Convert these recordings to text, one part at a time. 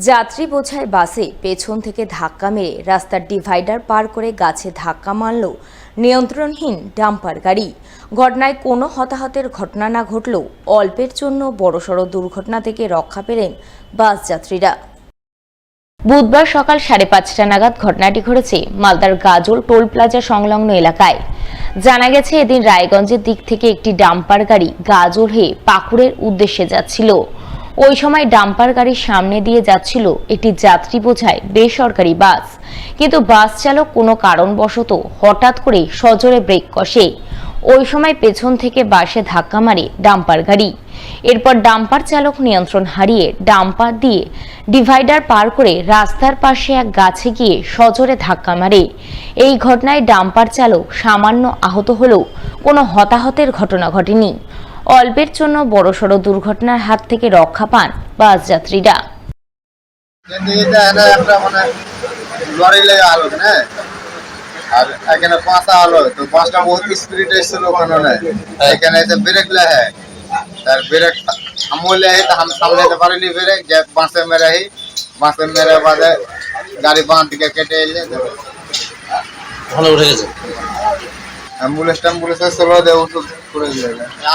যাত্রী বোঝাই বাসে পেছন থেকে ধাক্কা মেরে রাস্তার ডিভাইডার পার করে গাছে ধাক্কা মারল নিয়ন্ত্রণহীন ডাম্পার গাড়ি। ঘটনায় কোনো হতাহতের ঘটনা না ঘটলেও অল্পের জন্য বড়সড় দুর্ঘটনা থেকে রক্ষা পেলেন বাস যাত্রীরা। বুধবার সকাল 5:30টা নাগাদ ঘটনাটি ঘটেছে মালদার গাজল টোল প্লাজা সংলগ্ন এলাকায়। জানা গেছে, এদিন রায়গঞ্জের দিক থেকে একটি ডাম্পার গাড়ি গাজল হয়ে পাকুড়ের উদ্দেশ্যে যাচ্ছিল। ওই সময় ডাম্পার গাড়ির সামনে দিয়ে যাচ্ছিল একটি যাত্রী বোঝাই বেসরকারি বাস, কিন্তু বাস চালক কোনো কারণবশত হঠাৎ করে সজোরে ব্রেক কষে। ওই সময় পেছন থেকে বাসে ধাক্কা মারে ডাম্পার গাড়ি। এরপর ডাম্পার চালক নিয়ন্ত্রণ হারিয়ে ডাম্পার দিয়ে ডিভাইডার পার করে রাস্তার পাশে এক গাছে গিয়ে সজোরে ধাক্কা মারে। এই ঘটনায় ডাম্পার চালক সামান্য আহত হলেও কোনো হতাহতের ঘটনা ঘটেনি। অল্পের জন্য বড়সড় দুর্ঘটনার হাত থেকে রক্ষা পান বাস যাত্রীরা। আর এখানে পাঁচা হলো তো পাঁচটা বহুত স্পিড এসেছিল ওখানে এখানে এসে ব্রেক লে তার ব্রেক আমলে তো हम সামনে যেতে পারিনি ব্রেক যে বাসে মেরে বাদে গাড়ি বাঁ দিকে কেটে এলে ভালো উঠে গেছে। অ্যাম্বুলেন্স চলো দে উঠে করে দিলে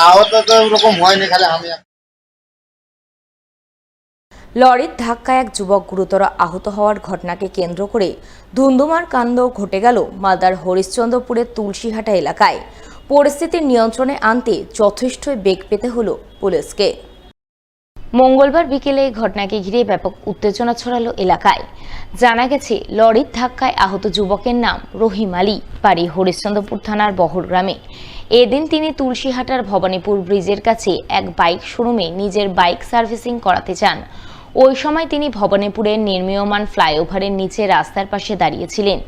আহত তো এরকম হয়নি, খালি আমি। লরির ধাক্কায় এক যুবক গুরুতর আহত হওয়ার ঘটনাকে কেন্দ্র করে ধুন্ধুমার কাণ্ড ঘটে গেল মালদার হরিশ্চন্দ্রপুরের তুলসীহাটা এলাকায়। পরিস্থিতি নিয়ন্ত্রণে আনতে যথেষ্ট বেগ পেতে হলো পুলিশকে। মঙ্গলবার বিকেলে এই ঘটনাকে ঘিরে ব্যাপক উত্তেজনা ছড়ালো এলাকায়। জানা গেছে, লরির ধাক্কায় আহত যুবকের নাম রহিম আলী, বাড়ি হরিশ্চন্দ্রপুর থানার বহর গ্রামে। এদিন তিনি তুলসীহাটার ভবানীপুর ব্রিজের কাছে এক বাইক শোরুমে নিজের বাইক সার্ভিসিং করাতে চান। ওই সময় তিনি ভবানীপুরের নির্মীয়মান ফ্লাইওভারের নিচে রাস্তার পাশে দাঁড়িয়েছিলেন।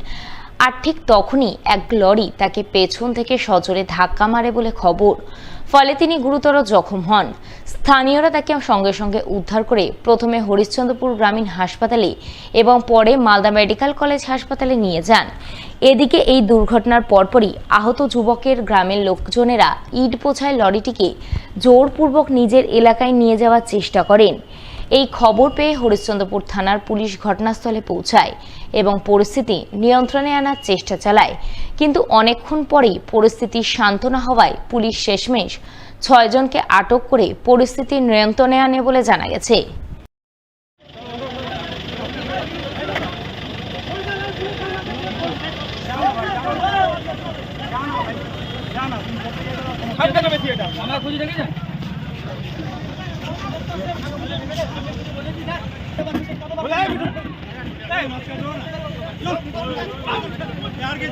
আর ঠিক তখনই এক লরি তাকে পেছন থেকে সজোরে ধাক্কা মারে বলে খবর। ফলে তিনি গুরুতর জখম হন। স্থানীয়রা তাকে সঙ্গে সঙ্গে উদ্ধার করে প্রথমে হরিশ্চন্দ্রপুর গ্রামীণ হাসপাতালে এবং পরে মালদা মেডিকেল কলেজ হাসপাতালে নিয়ে যান। এদিকে এই দুর্ঘটনার পরপরই আহত যুবকের গ্রামের লোকজনেরা ইট বোঝাই লরিটিকে জোরপূর্বক নিজের এলাকায় নিয়ে যাওয়ার চেষ্টা করেন। এই খবর পেয়ে হরিশ্চন্দ্রপুর থানার পুলিশ ঘটনাস্থলে পৌঁছায় এবং পরিস্থিতি নিয়ন্ত্রণে আনার চেষ্টা চালায়, কিন্তু অনেকক্ষণ পরেই পরিস্থিতি শান্ত না হওয়ায় পুলিশ শেষমেশ 6 জনকে আটক করে পরিস্থিতি নিয়ন্ত্রণে আনে বলে জানা গেছে। यार के